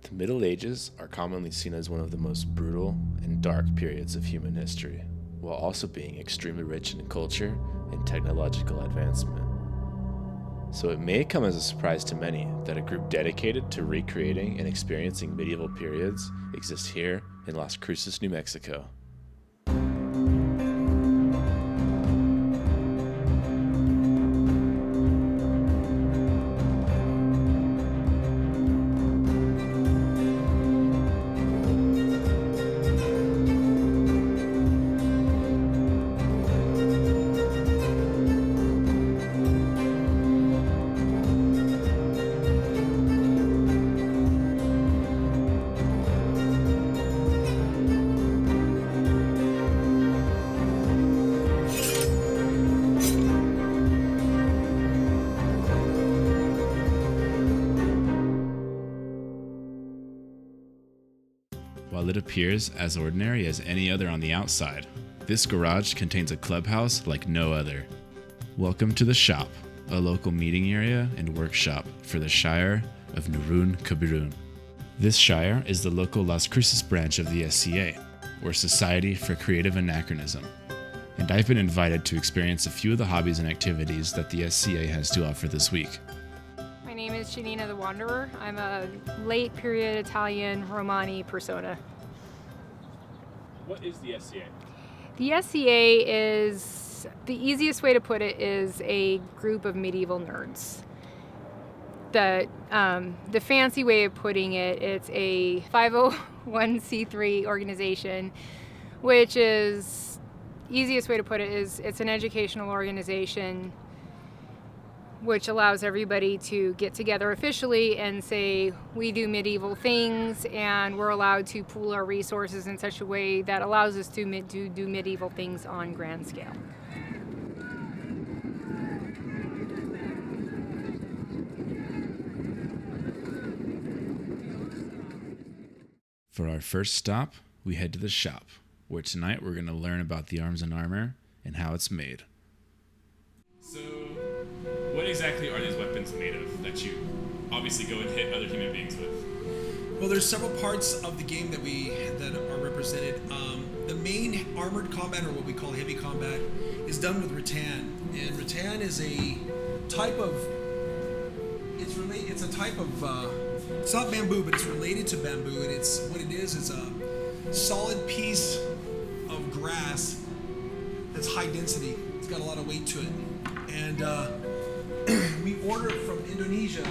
The Middle Ages are commonly seen as one of the most brutal and dark periods of human history, while also being extremely rich in culture and technological advancement. So it may come as a surprise to many that a group dedicated to recreating and experiencing medieval periods exists here in Las Cruces, New Mexico. While it appears as ordinary as any other on the outside, this garage contains a clubhouse like no other. Welcome to the shop, a local meeting area and workshop for the Shire of Nurun Kabirun. This shire is the local Las Cruces branch of the SCA, or Society for Creative Anachronism, and I've been invited to experience a few of the hobbies and activities that the SCA has to offer this week. My name is Janina the Wanderer. I'm a late period Italian Romani persona. What is the SCA? The SCA is, the easiest way to put it, is a group of medieval nerds. The fancy way of putting it, it's a 501c3 organization, which is, easiest way to put it is it's an educational organization which allows everybody to get together officially and say, we do medieval things, and we're allowed to pool our resources in such a way that allows us to do medieval things on grand scale. For our first stop, we head to the shop, where tonight we're going to learn about the arms and armor and how it's made. So, what exactly are these weapons made of that you obviously go and hit other human beings with? Well, there's several parts of the game that are represented. The main armored combat, or what we call heavy combat, is done with rattan, and rattan is a type of. It's a type of. It's not bamboo, but it's related to bamboo, and it's what it is a solid piece of grass that's high density. It's got a lot of weight to it, and we order it from Indonesia.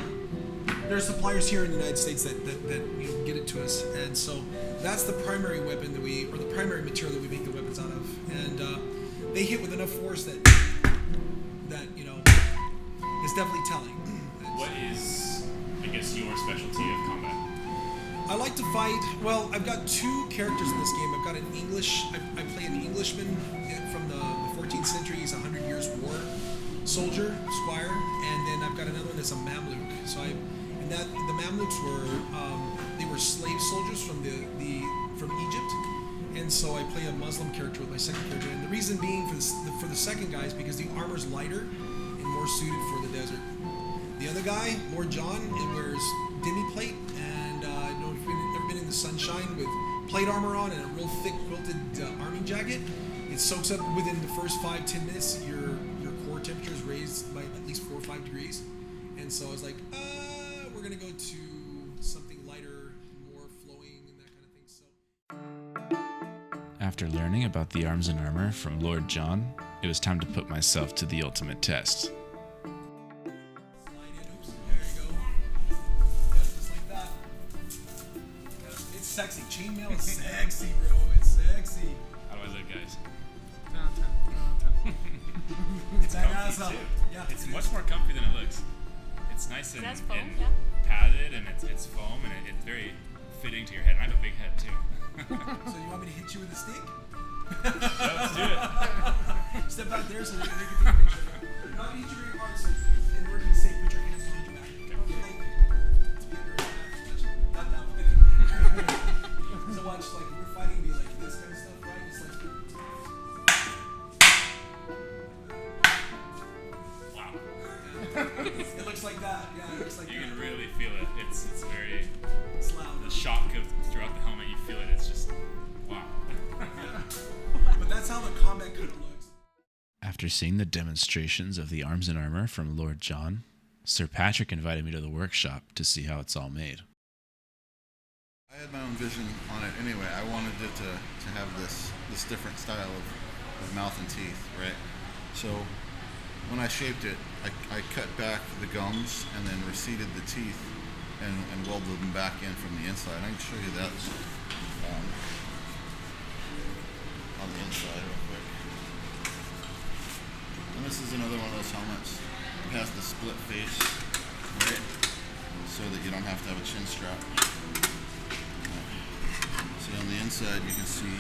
There are suppliers here in the United States that get it to us, and so that's the primary weapon or the primary material that we make the weapons out of, and they hit with enough force that it's definitely telling. What is, I guess, your specialty of combat? I like to fight. Well, I've got two characters in this game. I've got an I play an Englishman from the 14th century. He's a 100 Years' War soldier, squire, and then I've got another one that's a Mamluk. So the Mamluks were slave soldiers from Egypt, and so I play a Muslim character with my second character. And the reason being for the second guy is because the armor's lighter and more suited for the desert. The other guy, Lord John, it wears demi-plate, and I don't know if you've ever been in the sunshine with plate armor on and a real thick quilted army jacket. It soaks up within the first 5-10 minutes. Your core temperature is raised by at least 4 or 5 degrees, and so I was like, we're gonna go to something lighter, more flowing, and that kind of thing. So, After learning about the arms and armor from Lord John, it was time to put myself to the ultimate test. Sexy. Chainmail is sexy, bro. It's sexy. How do I look, guys? It's comfy too. Yeah, it's much more comfy than it looks. It's nice and, foam, and yeah. padded, and it's foam, and it's very fitting to your head. And I have a big head too. So you want me to hit you with a stick? Let's do it. Step out there so they can take a picture. I'm not going to hit you very hard, so in order to be safe, put your hands behind your back. Okay? It's being very fast. Not that way. So watch, like, we're fighting, be like this kind of stuff, right? It's like. Wow. It looks like that. Yeah, it looks like You that. can really feel it. It's very. It's loud. The After seeing the demonstrations of the arms and armor from Lord John, Sir Patrick invited me to the workshop to see how it's all made. I had my own vision on it anyway. I wanted it to have this different style of mouth and teeth, right? So when I shaped it, I cut back the gums and then receded the teeth and welded them back in from the inside. I can show you that on the inside real quick. And this is another one of those helmets. It has the split face, right? So that you don't have to have a chin strap. See on the inside you can see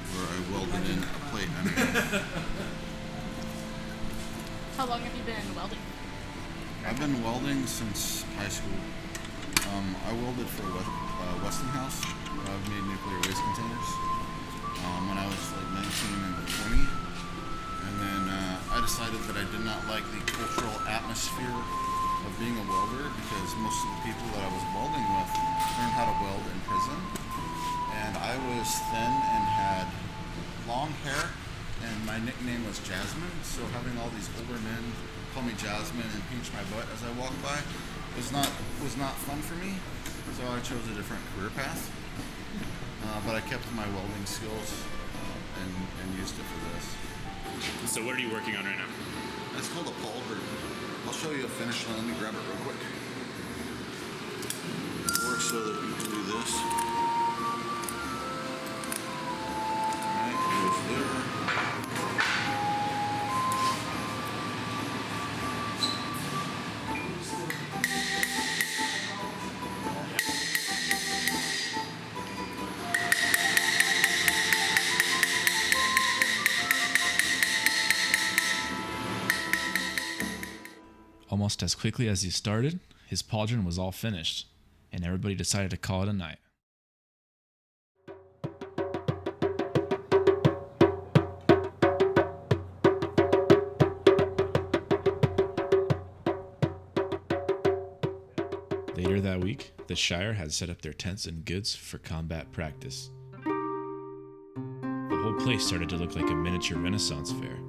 where I welded in a plate underneath. How long have you been welding? I've been welding since high school. I welded for Westinghouse. I've made nuclear waste containers when I was like 19 and 20. And then I decided that I did not like the cultural atmosphere of being a welder because most of the people that I was welding with learned how to weld in prison. And I was thin and had long hair, and my nickname was Jasmine. So having all these older men call me Jasmine and pinch my butt as I walked by was not fun for me. So I chose a different career path. But I kept my welding skills and used it for this. So what are you working on right now? It's called a pauldron. I'll show you a finish line. Let me grab it real quick. It works so that you can do this. Alright, goes there. Almost as quickly as he started, his pauldron was all finished, and everybody decided to call it a night. Later that week, the Shire had set up their tents and goods for combat practice. The whole place started to look like a miniature Renaissance fair.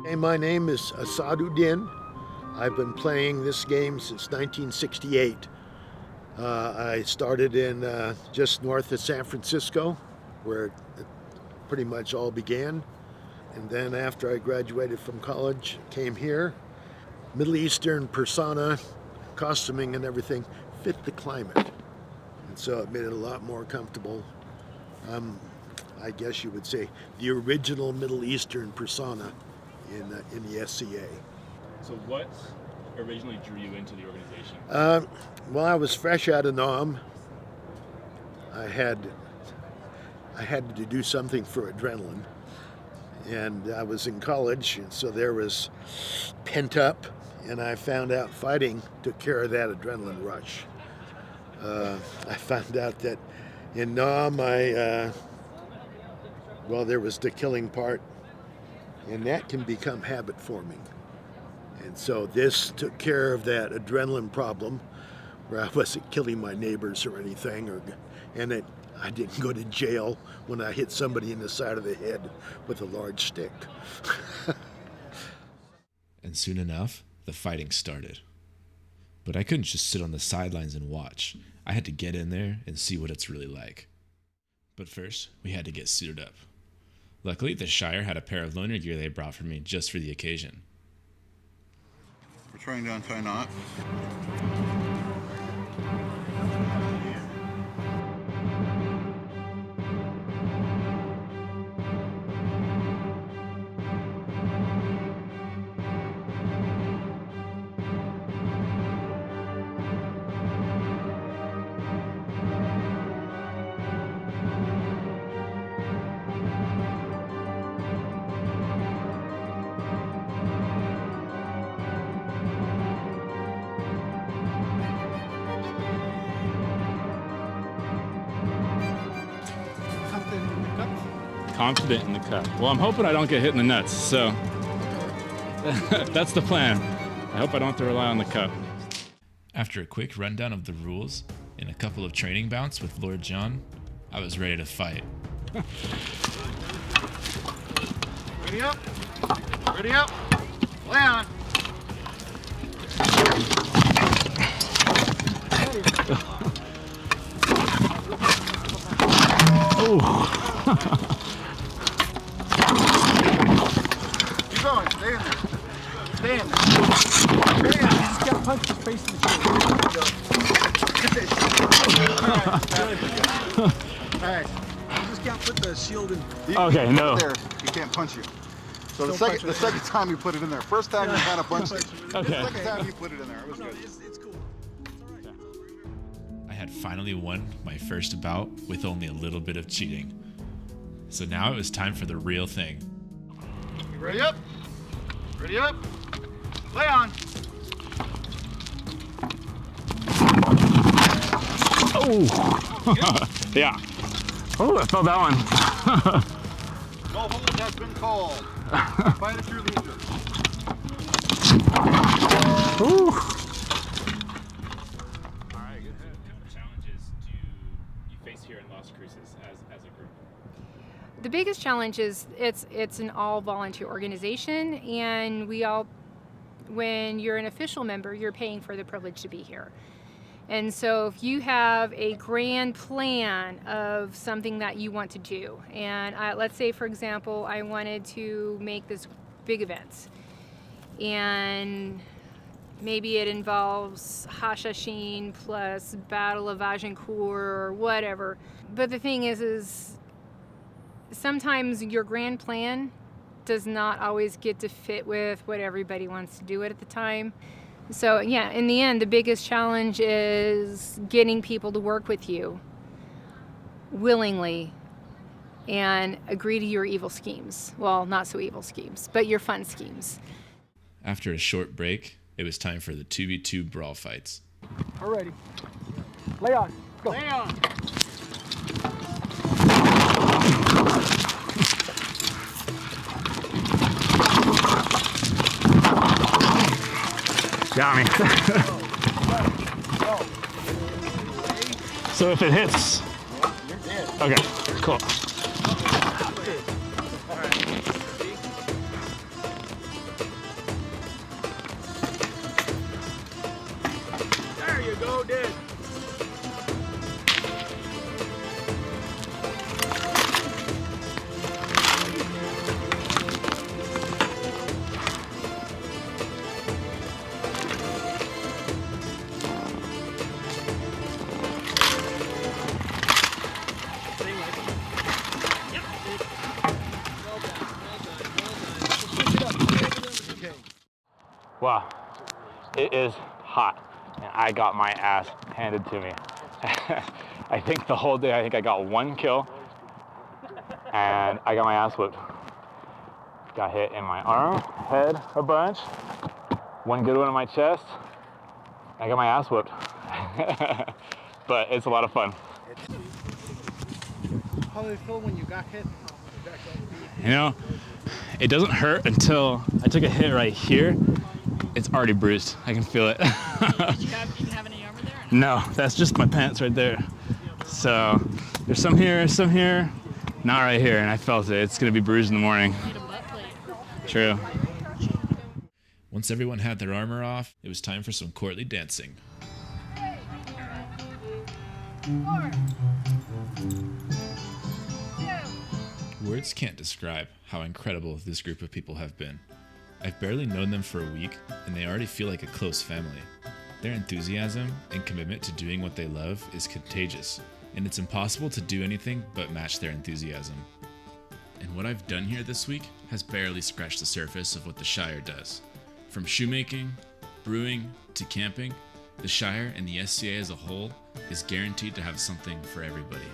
Hey, my name is Asaduddin. I've been playing this game since 1968. I started in just north of San Francisco, where it pretty much all began. And then after I graduated from college, came here. Middle Eastern persona, costuming and everything fit the climate. And so it made it a lot more comfortable. I guess you would say the original Middle Eastern persona in the SCA. So what originally drew you into the organization? Well, I was fresh out of Nam. I had to do something for adrenaline, and I was in college, and so there was pent up, and I found out fighting took care of that adrenaline rush. I found out that in Nam, there was the killing part, and that can become habit forming. And so this took care of that adrenaline problem where I wasn't killing my neighbors or anything, and I didn't go to jail when I hit somebody in the side of the head with a large stick. And soon enough, the fighting started. But I couldn't just sit on the sidelines and watch. I had to get in there and see what it's really like. But first, we had to get suited up. Luckily, the Shire had a pair of loaner gear they brought for me just for the occasion. We're trying to untie knots. Confident in the cut. Well, I'm hoping I don't get hit in the nuts, so that's the plan. I hope I don't have to rely on the cup. After a quick rundown of the rules and a couple of training bouts with Lord John, I was ready to fight. Ready up. Ready up. Lay on. Keep going. Stay in there. Stay in there. Stay in there. You just got punched his face in the shield. All right. You just can't put the shield in. Okay, no. There, he can't punch you. So the second time you put it in there. First time you kind of punched it. Okay. The second time you put it in there. It was good. It's cool. It's all right. I had finally won my first bout with only a little bit of cheating. So now it was time for the real thing. You ready up? Ready up? Lay on. Oh! Yeah. Oh, I felt that one. No hold has been called. Fight at your leisure. Ooh. All right. What kind of challenges do you face here in Las Cruces as a group? The biggest challenge is it's an all volunteer organization, and when you're an official member, you're paying for the privilege to be here. And so if you have a grand plan of something that you want to do, and let's say, for example, I wanted to make this big event, and maybe it involves Hashashin plus Battle of Agincourt or whatever. But the thing is sometimes your grand plan does not always get to fit with what everybody wants to do at the time. So yeah, in the end, the biggest challenge is getting people to work with you willingly and agree to your evil schemes. Well, not so evil schemes, but your fun schemes. After a short break, it was time for the 2v2 brawl fights. Alrighty. Lay on. Go. Lay on. Got me. So if it hits. You're dead. Okay, cool. There you go, dead. Wow, it is hot, and I got my ass handed to me. I think the whole day, I got one kill, and I got my ass whipped. Got hit in my arm, head a bunch, one good one in my chest. I got my ass whipped. But it's a lot of fun. How did it feel when you got hit? You know, it doesn't hurt until I took a hit right here. It's already bruised. I can feel it. Did you have any armor there? No, that's just my pants right there. So there's some here, not right here, and I felt it. It's gonna be bruised in the morning. You need a butt plate. True. Once everyone had their armor off, it was time for some courtly dancing. 3, 4, 2. Words can't describe how incredible this group of people have been. I've barely known them for a week, and they already feel like a close family. Their enthusiasm and commitment to doing what they love is contagious, and it's impossible to do anything but match their enthusiasm. And what I've done here this week has barely scratched the surface of what the Shire does. From shoemaking, brewing, to camping, the Shire and the SCA as a whole is guaranteed to have something for everybody.